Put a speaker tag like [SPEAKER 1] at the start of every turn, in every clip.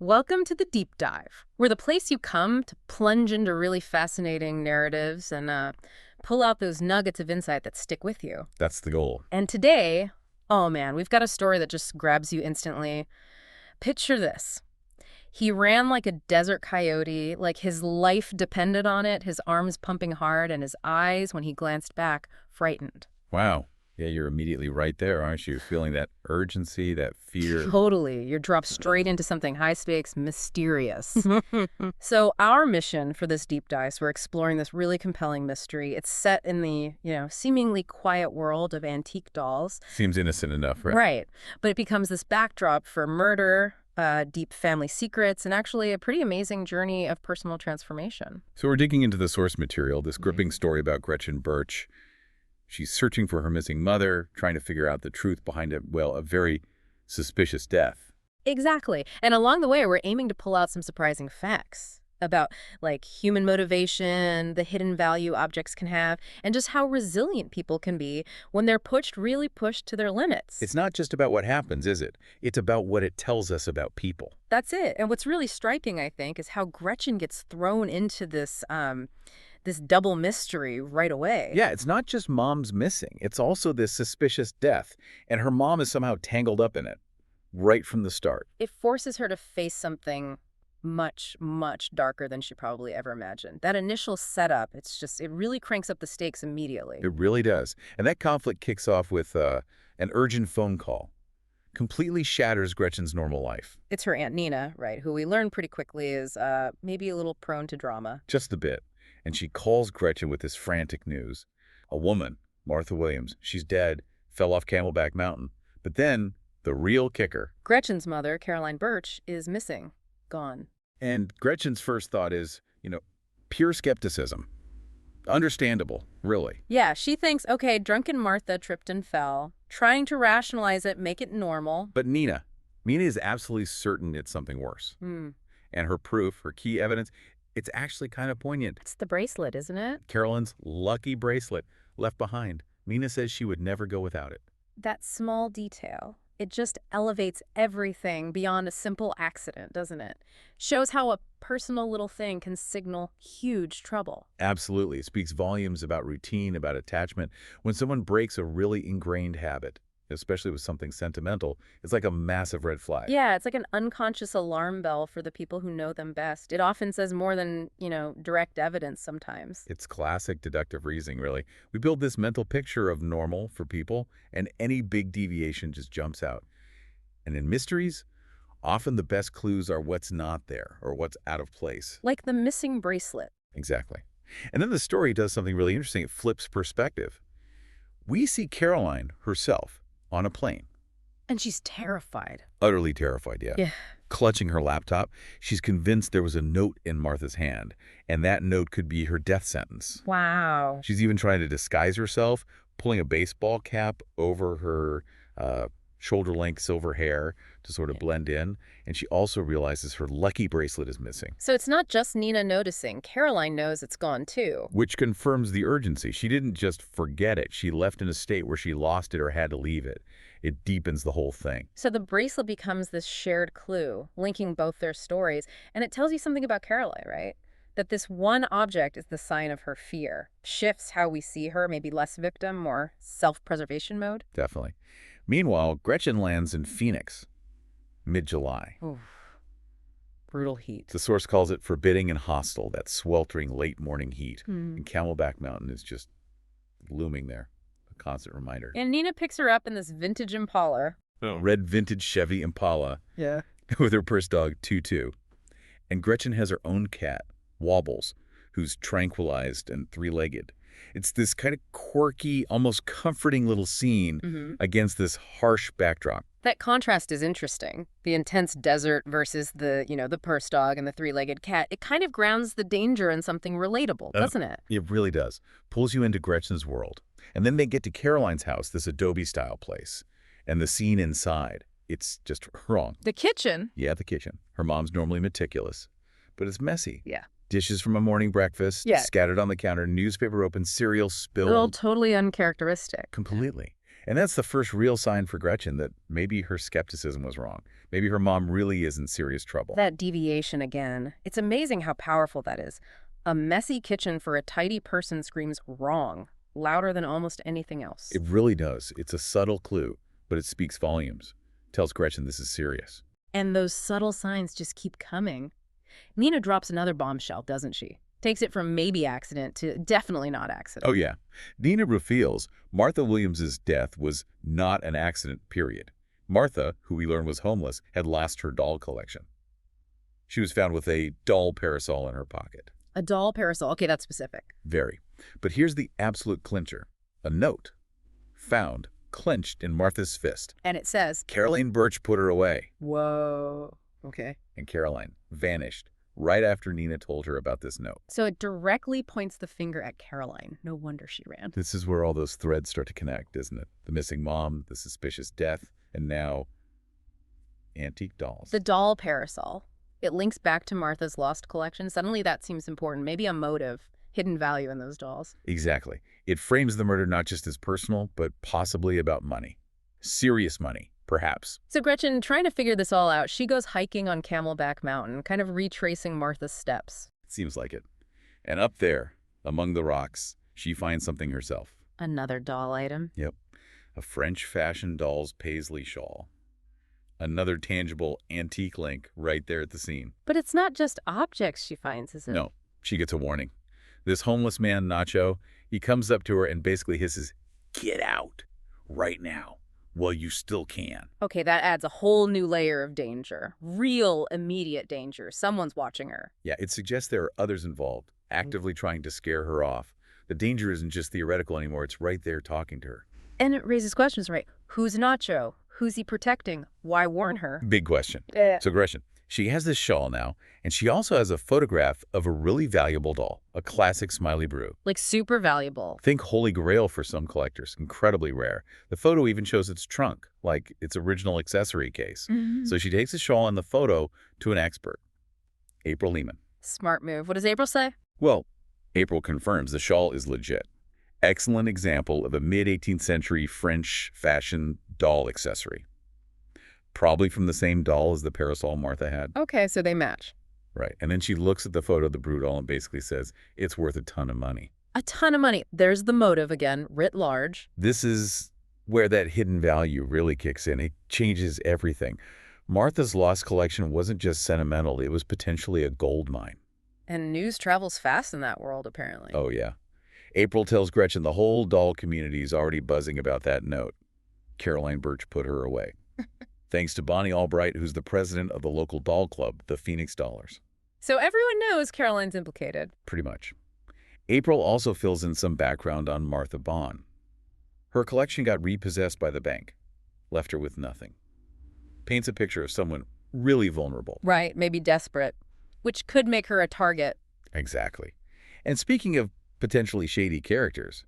[SPEAKER 1] Welcome to the Deep Dive. We're the place you come to plunge into really fascinating narratives and pull out those nuggets of insight that stick with you.
[SPEAKER 2] That's the goal.
[SPEAKER 1] And today, oh man, we've got a story that just grabs you instantly. Picture this. He ran like a desert coyote, like his life depended on it, his arms pumping hard, and his eyes, when he glanced back, frightened.
[SPEAKER 2] Wow. Yeah, you're immediately right there, aren't you? Feeling that urgency, that fear.
[SPEAKER 1] Totally. You're dropped straight into something high stakes, mysterious. So our mission for this deep dive, we're exploring this really compelling mystery. It's set in the, seemingly quiet world of antique dolls.
[SPEAKER 2] Seems innocent enough, right?
[SPEAKER 1] Right. But it becomes this backdrop for murder, deep family secrets, and actually a pretty amazing journey of personal transformation.
[SPEAKER 2] So we're digging into the source material, this gripping story about Gretchen Birch. She's searching for her missing mother, trying to figure out the truth behind a very suspicious death.
[SPEAKER 1] Exactly. And along the way, we're aiming to pull out some surprising facts about, like, human motivation, the hidden value objects can have, and just how resilient people can be when they're really pushed to their limits.
[SPEAKER 2] It's not just about what happens, is it? It's about what it tells us about people.
[SPEAKER 1] That's it. And what's really striking, I think, is how Gretchen gets thrown into this double mystery right away.
[SPEAKER 2] Yeah, it's not just mom's missing. It's also this suspicious death, and her mom is somehow tangled up in it right from the start.
[SPEAKER 1] It forces her to face something much, much darker than she probably ever imagined. That initial setup, it really cranks up the stakes immediately.
[SPEAKER 2] It really does. And that conflict kicks off with an urgent phone call. Completely shatters Gretchen's normal life.
[SPEAKER 1] It's her Aunt Nina, right, who we learn pretty quickly is maybe a little prone to drama.
[SPEAKER 2] Just a bit. And she calls Gretchen with this frantic news. A woman, Martha Williams, she's dead, fell off Camelback Mountain. But then, the real kicker.
[SPEAKER 1] Gretchen's mother, Caroline Birch, is missing. Gone.
[SPEAKER 2] And Gretchen's first thought is, pure skepticism. Understandable, really.
[SPEAKER 1] Yeah, she thinks, okay, drunken Martha tripped and fell, trying to rationalize it, make it normal.
[SPEAKER 2] But Nina is absolutely certain it's something worse. And her proof, her key evidence, it's actually kind of poignant.
[SPEAKER 1] It's the bracelet, isn't it?
[SPEAKER 2] Carolyn's lucky bracelet left behind. Nina says she would never go without it.
[SPEAKER 1] That small detail, it just elevates everything beyond a simple accident, doesn't it? Shows how a personal little thing can signal huge trouble.
[SPEAKER 2] Absolutely. It speaks volumes about routine, about attachment. When someone breaks a really ingrained habit, especially with something sentimental, it's like a massive red flag.
[SPEAKER 1] Yeah, it's like an unconscious alarm bell for the people who know them best. It often says more than, direct evidence sometimes.
[SPEAKER 2] It's classic deductive reasoning, really. We build this mental picture of normal for people, and any big deviation just jumps out. And in mysteries, often the best clues are what's not there or what's out of place.
[SPEAKER 1] Like the missing bracelet.
[SPEAKER 2] Exactly. And then the story does something really interesting. It flips perspective. We see Caroline herself on a plane.
[SPEAKER 1] And she's terrified.
[SPEAKER 2] Utterly terrified, yeah.
[SPEAKER 1] Yeah.
[SPEAKER 2] Clutching her laptop, she's convinced there was a note in Martha's hand, and that note could be her death sentence.
[SPEAKER 1] Wow.
[SPEAKER 2] She's even trying to disguise herself, pulling a baseball cap over her shoulder-length silver hair to sort of blend in, and she also realizes her lucky bracelet is missing.
[SPEAKER 1] So it's not just Nina noticing. Caroline knows it's gone too.
[SPEAKER 2] Which confirms the urgency. She didn't just forget it. She left in a state where she lost it or had to leave it. It deepens the whole thing.
[SPEAKER 1] So the bracelet becomes this shared clue, linking both their stories, and it tells you something about Caroline, right? That this one object is the sign of her fear. Shifts how we see her, maybe less victim, more self-preservation mode.
[SPEAKER 2] Definitely. Meanwhile, Gretchen lands in Phoenix, mid-July.
[SPEAKER 1] Oof. Brutal heat.
[SPEAKER 2] The source calls it forbidding and hostile, that sweltering late morning heat. And Camelback Mountain is just looming there, a constant reminder.
[SPEAKER 1] And Nina picks her up in this vintage Impala.
[SPEAKER 2] Red vintage Chevy Impala.
[SPEAKER 1] Yeah.
[SPEAKER 2] With her purse dog, Tutu. And Gretchen has her own cat, Wobbles, who's tranquilized and three-legged. It's this kind of quirky, almost comforting little scene against this harsh backdrop.
[SPEAKER 1] That contrast is interesting. The intense desert versus the purse dog and the three-legged cat. It kind of grounds the danger in something relatable, doesn't it?
[SPEAKER 2] It really does. Pulls you into Gretchen's world. And then they get to Caroline's house, this adobe-style place. And the scene inside, it's just wrong.
[SPEAKER 1] The kitchen?
[SPEAKER 2] Yeah, the kitchen. Her mom's normally meticulous, but it's messy.
[SPEAKER 1] Yeah.
[SPEAKER 2] Dishes from a morning breakfast, scattered on the counter, newspaper open, cereal spilled.
[SPEAKER 1] All totally uncharacteristic.
[SPEAKER 2] Completely. And that's the first real sign for Gretchen that maybe her skepticism was wrong. Maybe her mom really is in serious trouble.
[SPEAKER 1] That deviation again. It's amazing how powerful that is. A messy kitchen for a tidy person screams wrong, louder than almost anything else.
[SPEAKER 2] It really does. It's a subtle clue, but it speaks volumes. Tells Gretchen this is serious.
[SPEAKER 1] And those subtle signs just keep coming. Nina drops another bombshell, doesn't she? Takes it from maybe accident to definitely not accident.
[SPEAKER 2] Oh, yeah. Nina reveals Martha Williams's death was not an accident, period. Martha, who we learn was homeless, had lost her doll collection. She was found with a doll parasol in her pocket.
[SPEAKER 1] A doll parasol. Okay, that's specific.
[SPEAKER 2] Very. But here's the absolute clincher. A note. Found, clenched in Martha's fist.
[SPEAKER 1] And it says,
[SPEAKER 2] Caroline Birch put her away.
[SPEAKER 1] whoa. Okay.
[SPEAKER 2] And Caroline vanished right after Nina told her about this note.
[SPEAKER 1] So it directly points the finger at Caroline. No wonder she ran.
[SPEAKER 2] This is where all those threads start to connect, isn't it? The missing mom, the suspicious death, and now antique dolls.
[SPEAKER 1] The doll parasol. It links back to Martha's lost collection. Suddenly that seems important. Maybe a motive, hidden value in those dolls.
[SPEAKER 2] Exactly. It frames the murder not just as personal, but possibly about money. Serious money, perhaps.
[SPEAKER 1] So Gretchen, trying to figure this all out, she goes hiking on Camelback Mountain, kind of retracing Martha's steps.
[SPEAKER 2] It seems like it. And up there, among the rocks, she finds something herself.
[SPEAKER 1] Another doll item.
[SPEAKER 2] Yep. A French fashion doll's paisley shawl. Another tangible antique link right there at the scene.
[SPEAKER 1] But it's not just objects she finds, is it?
[SPEAKER 2] No, she gets a warning. This homeless man, Nacho, he comes up to her and basically hisses, "Get out right now while you still can."
[SPEAKER 1] Okay, that adds a whole new layer of danger. Real, immediate danger. Someone's watching her.
[SPEAKER 2] Yeah, it suggests there are others involved, actively trying to scare her off. The danger isn't just theoretical anymore, it's right there talking to her.
[SPEAKER 1] And it raises questions, right? Who's Nacho? Who's he protecting? Why warn her?
[SPEAKER 2] Big question.
[SPEAKER 1] Yeah.
[SPEAKER 2] So Gretchen, she has this shawl now, and she also has a photograph of a really valuable doll, a classic Smiley Brew.
[SPEAKER 1] Like super valuable.
[SPEAKER 2] Think Holy Grail for some collectors, incredibly rare. The photo even shows its trunk, like its original accessory case. So she takes the shawl and the photo to an expert, April Lehman.
[SPEAKER 1] Smart move. What does April say?
[SPEAKER 2] Well, April confirms the shawl is legit. Excellent example of a mid-18th century French fashion doll accessory. Probably from the same doll as the parasol Martha had.
[SPEAKER 1] Okay, so they match.
[SPEAKER 2] Right. And then she looks at the photo of the Brew doll and basically says, it's worth a ton of money.
[SPEAKER 1] A ton of money. There's the motive again, writ large.
[SPEAKER 2] This is where that hidden value really kicks in. It changes everything. Martha's lost collection wasn't just sentimental. It was potentially a gold mine.
[SPEAKER 1] And news travels fast in that world, apparently.
[SPEAKER 2] Oh, yeah. April tells Gretchen the whole doll community is already buzzing about that note. Caroline Birch put her away. Thanks to Bonnie Albright, who's the president of the local doll club, the Phoenix Dollars.
[SPEAKER 1] So everyone knows Caroline's implicated.
[SPEAKER 2] Pretty much. April also fills in some background on Martha Bond. Her collection got repossessed by the bank, left her with nothing. Paints a picture of someone really vulnerable.
[SPEAKER 1] Right, maybe desperate, which could make her a target.
[SPEAKER 2] Exactly. And speaking of potentially shady characters,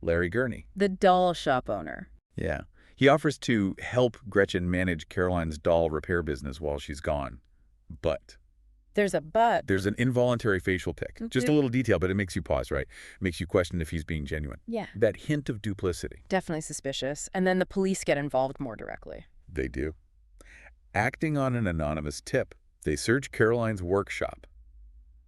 [SPEAKER 2] Larry Gurney.
[SPEAKER 1] The doll shop owner.
[SPEAKER 2] Yeah. He offers to help Gretchen manage Caroline's doll repair business while she's gone. But
[SPEAKER 1] There's a but.
[SPEAKER 2] there's an involuntary facial tick. Just a little detail, but it makes you pause, right? Makes you question if he's being genuine.
[SPEAKER 1] Yeah.
[SPEAKER 2] That hint of duplicity.
[SPEAKER 1] Definitely suspicious. And then the police get involved more directly.
[SPEAKER 2] They do. Acting on an anonymous tip, they search Caroline's workshop.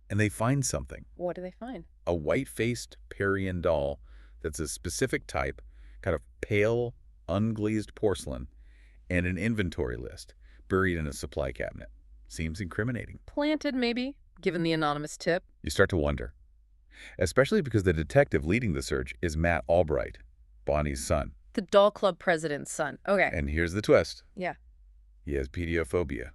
[SPEAKER 2] And they find something.
[SPEAKER 1] What do they find?
[SPEAKER 2] A white-faced Parian doll that's a specific type, kind of pale, unglazed porcelain, and an inventory list buried in a supply cabinet. Seems incriminating.
[SPEAKER 1] Planted, maybe, given the anonymous tip.
[SPEAKER 2] You start to wonder. Especially because the detective leading the search is Matt Albright, Bonnie's son.
[SPEAKER 1] The doll club president's son. Okay.
[SPEAKER 2] And here's the twist.
[SPEAKER 1] Yeah.
[SPEAKER 2] He has pediophobia.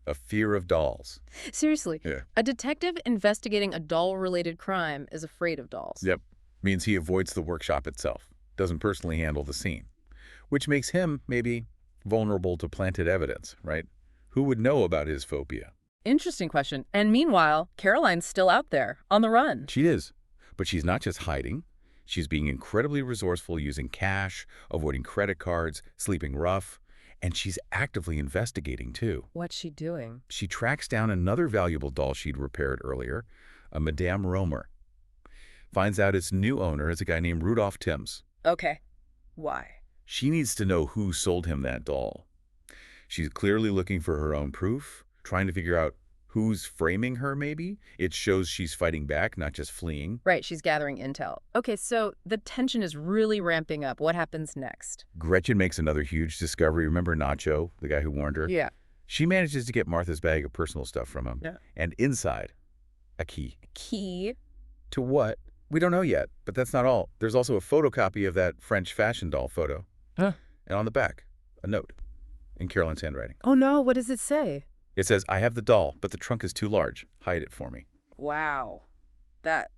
[SPEAKER 2] A fear of dolls.
[SPEAKER 1] Seriously.
[SPEAKER 2] Yeah.
[SPEAKER 1] A detective investigating a doll-related crime is afraid of dolls.
[SPEAKER 2] Yep. Means he avoids the workshop itself. Doesn't personally handle the scene. Which makes him, maybe, vulnerable to planted evidence, right? Who would know about his phobia?
[SPEAKER 1] Interesting question. And meanwhile, Caroline's still out there, on the run.
[SPEAKER 2] She is. But she's not just hiding. She's being incredibly resourceful, using cash, avoiding credit cards, sleeping rough. And she's actively investigating, too.
[SPEAKER 1] What's she doing?
[SPEAKER 2] She tracks down another valuable doll she'd repaired earlier, a Madame Romer. Finds out its new owner is a guy named Rudolph Timms.
[SPEAKER 1] Okay. Why?
[SPEAKER 2] She needs to know who sold him that doll. She's clearly looking for her own proof, trying to figure out who's framing her, maybe. It shows she's fighting back, not just fleeing.
[SPEAKER 1] Right, she's gathering intel. Okay, so the tension is really ramping up. What happens next?
[SPEAKER 2] Gretchen makes another huge discovery. Remember Nacho, the guy who warned her?
[SPEAKER 1] Yeah.
[SPEAKER 2] She manages to get Martha's bag of personal stuff from him.
[SPEAKER 1] Yeah.
[SPEAKER 2] And inside, a key.
[SPEAKER 1] Key?
[SPEAKER 2] To what? We don't know yet, but that's not all. There's also a photocopy of that French fashion doll photo.
[SPEAKER 1] Huh.
[SPEAKER 2] And on the back, a note in Caroline's handwriting.
[SPEAKER 1] Oh no, what does it say?
[SPEAKER 2] It says, I have the doll, but the trunk is too large. Hide it for me.
[SPEAKER 1] Wow. That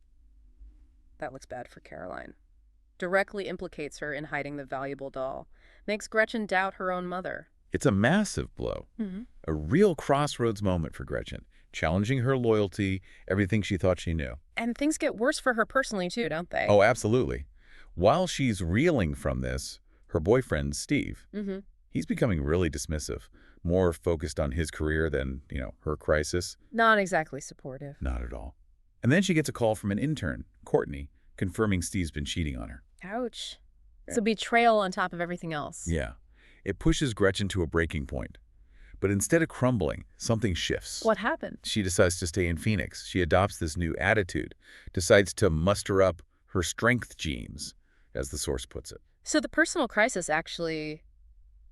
[SPEAKER 1] looks bad for Caroline. Directly implicates her in hiding the valuable doll. Makes Gretchen doubt her own mother.
[SPEAKER 2] It's a massive blow. A real crossroads moment for Gretchen, challenging her loyalty, everything she thought she knew.
[SPEAKER 1] And things get worse for her personally too, don't they?
[SPEAKER 2] Oh, absolutely. While she's reeling from this, her boyfriend, Steve, he's becoming really dismissive, more focused on his career than, her crisis.
[SPEAKER 1] Not exactly supportive.
[SPEAKER 2] Not at all. And then she gets a call from an intern, Courtney, confirming Steve's been cheating on her.
[SPEAKER 1] Ouch. It's a betrayal on top of everything else.
[SPEAKER 2] Yeah. It pushes Gretchen to a breaking point. But instead of crumbling, something shifts.
[SPEAKER 1] What happened?
[SPEAKER 2] She decides to stay in Phoenix. She adopts this new attitude, decides to muster up her strength genes, as the source puts it.
[SPEAKER 1] So the personal crisis actually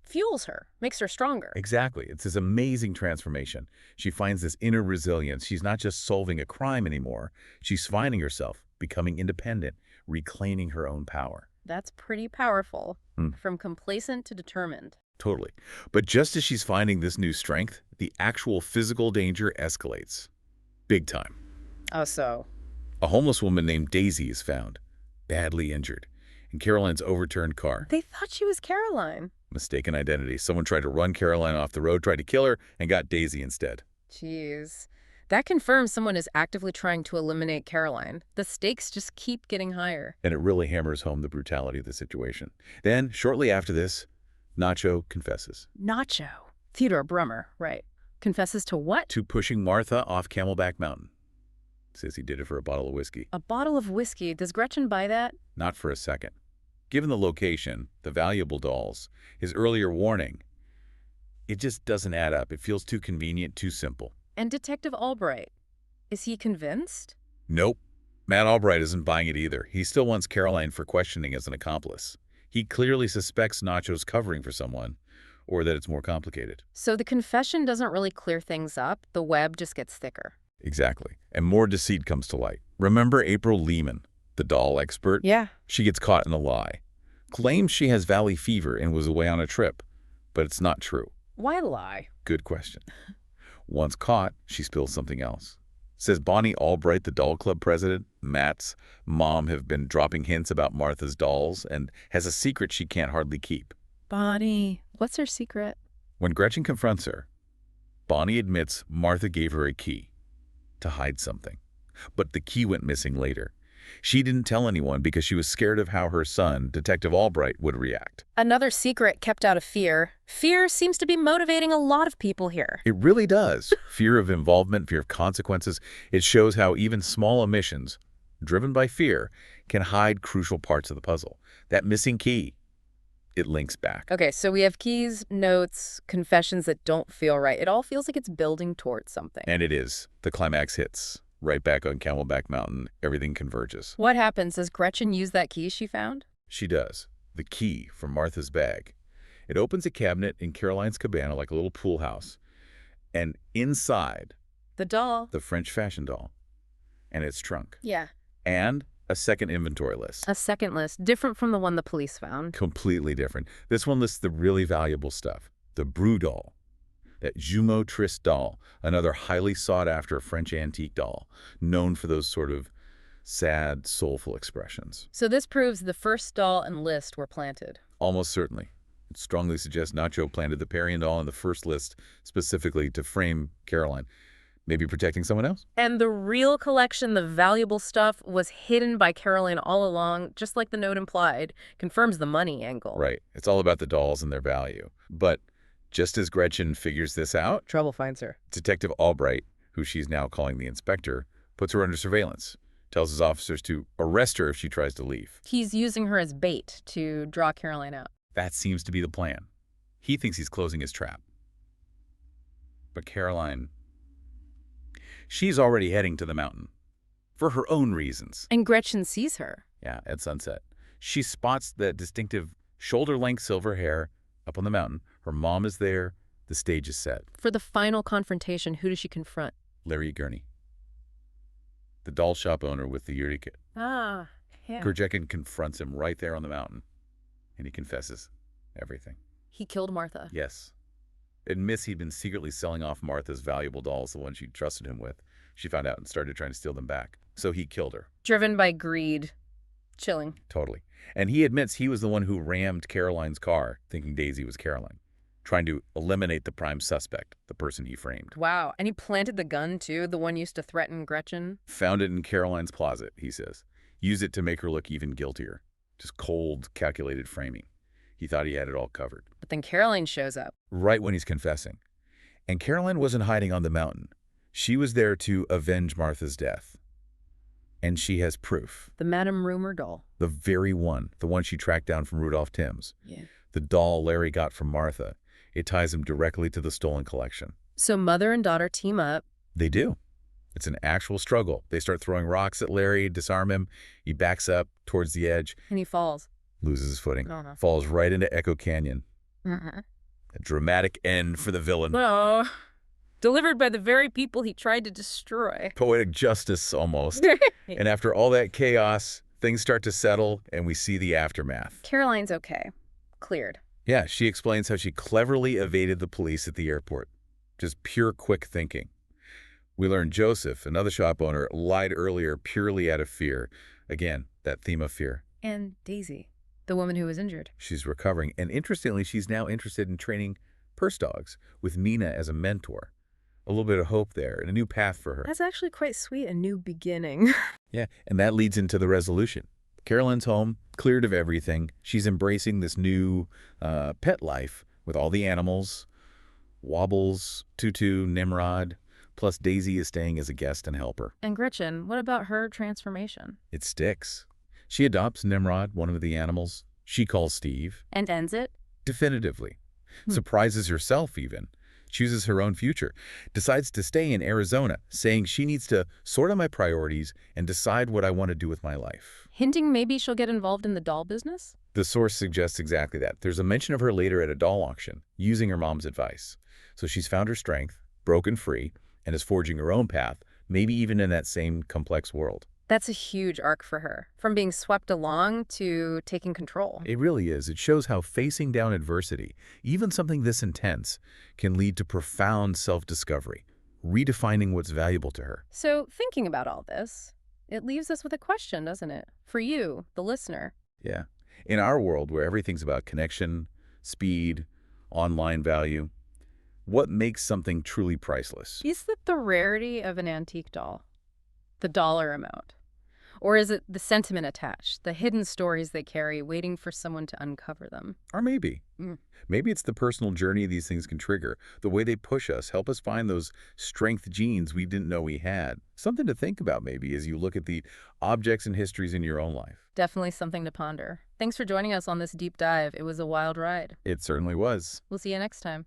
[SPEAKER 1] fuels her, makes her stronger.
[SPEAKER 2] Exactly. It's this amazing transformation. She finds this inner resilience. She's not just solving a crime anymore. She's finding herself, becoming independent, reclaiming her own power.
[SPEAKER 1] That's pretty powerful. From complacent to determined.
[SPEAKER 2] Totally. But just as she's finding this new strength, the actual physical danger escalates. Big time.
[SPEAKER 1] Oh, so?
[SPEAKER 2] A homeless woman named Daisy is found, badly injured, in Caroline's overturned car.
[SPEAKER 1] They thought she was Caroline.
[SPEAKER 2] Mistaken identity. Someone tried to run Caroline off the road, tried to kill her, and got Daisy instead.
[SPEAKER 1] Jeez. That confirms someone is actively trying to eliminate Caroline. The stakes just keep getting higher.
[SPEAKER 2] And it really hammers home the brutality of the situation. Then, shortly after this, Nacho confesses.
[SPEAKER 1] Nacho. Theodore Brummer, right. Confesses to what?
[SPEAKER 2] To pushing Martha off Camelback Mountain. Says he did it for a bottle of whiskey.
[SPEAKER 1] A bottle of whiskey. Does Gretchen buy that?
[SPEAKER 2] Not for a second. Given the location, the valuable dolls, his earlier warning, it just doesn't add up. It feels too convenient, too simple.
[SPEAKER 1] And Detective Albright. Is he convinced?
[SPEAKER 2] Nope. Matt Albright isn't buying it either. He still wants Caroline for questioning as an accomplice. He clearly suspects Nacho's covering for someone, or that it's more complicated.
[SPEAKER 1] So the confession doesn't really clear things up. The web just gets thicker.
[SPEAKER 2] Exactly. And more deceit comes to light. Remember April Lehman, the doll expert?
[SPEAKER 1] Yeah.
[SPEAKER 2] She gets caught in a lie. Claims she has valley fever and was away on a trip. But it's not true.
[SPEAKER 1] Why lie?
[SPEAKER 2] Good question. Once caught, she spills something else. Says Bonnie Albright, the doll club president, Matt's mom, have been dropping hints about Martha's dolls and has a secret she can't hardly keep.
[SPEAKER 1] Bonnie. What's her secret?
[SPEAKER 2] When Gretchen confronts her, Bonnie admits Martha gave her a key to hide something. But the key went missing later. She didn't tell anyone because she was scared of how her son, Detective Albright, would react.
[SPEAKER 1] Another secret kept out of fear. Fear seems to be motivating a lot of people here.
[SPEAKER 2] It really does. Fear of involvement, fear of consequences. It shows how even small omissions, driven by fear, can hide crucial parts of the puzzle. That missing key, it links back.
[SPEAKER 1] Okay, so we have keys, notes, confessions that don't feel right. It all feels like it's building towards something.
[SPEAKER 2] And it is. The climax hits. Right back on Camelback Mountain, everything converges.
[SPEAKER 1] What happens? Does Gretchen use that key she found?
[SPEAKER 2] She does. The key from Martha's bag. It opens a cabinet in Caroline's cabana like a little pool house. And inside,
[SPEAKER 1] the doll.
[SPEAKER 2] The French fashion doll. And its trunk.
[SPEAKER 1] Yeah.
[SPEAKER 2] And a second inventory list.
[SPEAKER 1] A second list, different from the one the police found.
[SPEAKER 2] Completely different. This one lists the really valuable stuff. The Brew doll. That Jumeau Triste doll, another highly sought-after French antique doll, known for those sort of sad, soulful expressions.
[SPEAKER 1] So this proves the first doll and list were planted.
[SPEAKER 2] Almost certainly. It strongly suggests Nacho planted the Parian doll in the first list specifically to frame Caroline. Maybe protecting someone else?
[SPEAKER 1] And the real collection, the valuable stuff, was hidden by Caroline all along, just like the note implied. Confirms the money angle.
[SPEAKER 2] Right. It's all about the dolls and their value. But just as Gretchen figures this out,
[SPEAKER 1] trouble finds her.
[SPEAKER 2] Detective Albright, who she's now calling the inspector, puts her under surveillance. tells his officers to arrest her if she tries to leave.
[SPEAKER 1] He's using her as bait to draw Caroline out.
[SPEAKER 2] That seems to be the plan. He thinks he's closing his trap. But Caroline, she's already heading to the mountain. For her own reasons.
[SPEAKER 1] And Gretchen sees her.
[SPEAKER 2] Yeah, at sunset. She spots the distinctive shoulder-length silver hair up on the mountain. Her mom is there. The stage is set.
[SPEAKER 1] For the final confrontation, who does she confront?
[SPEAKER 2] Larry Gurney, the doll shop owner with the eerie kit.
[SPEAKER 1] Ah, yeah.
[SPEAKER 2] Gretchen confronts him right there on the mountain, and he confesses everything.
[SPEAKER 1] He killed Martha.
[SPEAKER 2] Yes. Admits he'd been secretly selling off Martha's valuable dolls, the ones she trusted him with. She found out and started trying to steal them back. So he killed her.
[SPEAKER 1] Driven by greed. Chilling.
[SPEAKER 2] Totally. And he admits he was the one who rammed Caroline's car, thinking Daisy was Caroline, trying to eliminate the prime suspect, the person he framed.
[SPEAKER 1] Wow. And he planted the gun, too, the one used to threaten Gretchen?
[SPEAKER 2] Found it in Caroline's closet, he says. Used it to make her look even guiltier. Just cold, calculated framing. He thought he had it all covered.
[SPEAKER 1] But then Caroline shows up.
[SPEAKER 2] Right when he's confessing. And Caroline wasn't hiding on the mountain. She was there to avenge Martha's death. And she has proof.
[SPEAKER 1] The Madame Rumor doll.
[SPEAKER 2] The very one. The one she tracked down from Rudolph Timms.
[SPEAKER 1] Yeah.
[SPEAKER 2] The doll Larry got from Martha. It ties him directly to the stolen collection.
[SPEAKER 1] So mother and daughter team up.
[SPEAKER 2] They do. It's an actual struggle. They start throwing rocks at Larry, disarm him. He backs up towards the edge.
[SPEAKER 1] And he falls.
[SPEAKER 2] Loses his footing.
[SPEAKER 1] No.
[SPEAKER 2] Falls right into Echo Canyon.
[SPEAKER 1] Uh-huh.
[SPEAKER 2] A dramatic end for the villain.
[SPEAKER 1] No. Delivered by the very people he tried to destroy.
[SPEAKER 2] Poetic justice, almost. And after all that chaos, things start to settle, and we see the aftermath.
[SPEAKER 1] Caroline's okay. Cleared.
[SPEAKER 2] Yeah, she explains how she cleverly evaded the police at the airport. Just pure quick thinking. We learn Joseph, another shop owner, lied earlier purely out of fear. Again, that theme of fear.
[SPEAKER 1] And Daisy, the woman who was injured.
[SPEAKER 2] She's recovering, and interestingly, she's now interested in training purse dogs with Mina as a mentor. A little bit of hope there and a new path for her.
[SPEAKER 1] That's actually quite sweet, a new beginning.
[SPEAKER 2] Yeah, and that leads into the resolution. Caroline's home, cleared of everything. She's embracing this new pet life with all the animals, Wobbles, Tutu, Nimrod, plus Daisy is staying as a guest and helper.
[SPEAKER 1] And Gretchen, what about her transformation?
[SPEAKER 2] It sticks. She adopts Nimrod, one of the animals. She calls Steve.
[SPEAKER 1] And ends it?
[SPEAKER 2] Definitively. Surprises herself even. Chooses her own future, decides to stay in Arizona, saying she needs to sort out my priorities and decide what I want to do with my life.
[SPEAKER 1] Hinting maybe she'll get involved in the doll business?
[SPEAKER 2] The source suggests exactly that. There's a mention of her later at a doll auction, using her mom's advice. So she's found her strength, broken free, and is forging her own path, maybe even in that same complex world.
[SPEAKER 1] That's a huge arc for her, from being swept along to taking control.
[SPEAKER 2] It really is. It shows how facing down adversity, even something this intense, can lead to profound self-discovery, redefining what's valuable to her.
[SPEAKER 1] So thinking about all this, it leaves us with a question, doesn't it? For you, the listener.
[SPEAKER 2] Yeah. In our world where everything's about connection, speed, online value, what makes something truly priceless?
[SPEAKER 1] Is it the rarity of an antique doll? The dollar amount? Or is it the sentiment attached, the hidden stories they carry, waiting for someone to uncover them?
[SPEAKER 2] Or maybe. Maybe it's the personal journey these things can trigger, the way they push us, help us find those strength genes we didn't know we had. Something to think about maybe as you look at the objects and histories in your own life.
[SPEAKER 1] Definitely something to ponder. Thanks for joining us on this deep dive. It was a wild ride.
[SPEAKER 2] It certainly was.
[SPEAKER 1] We'll see you next time.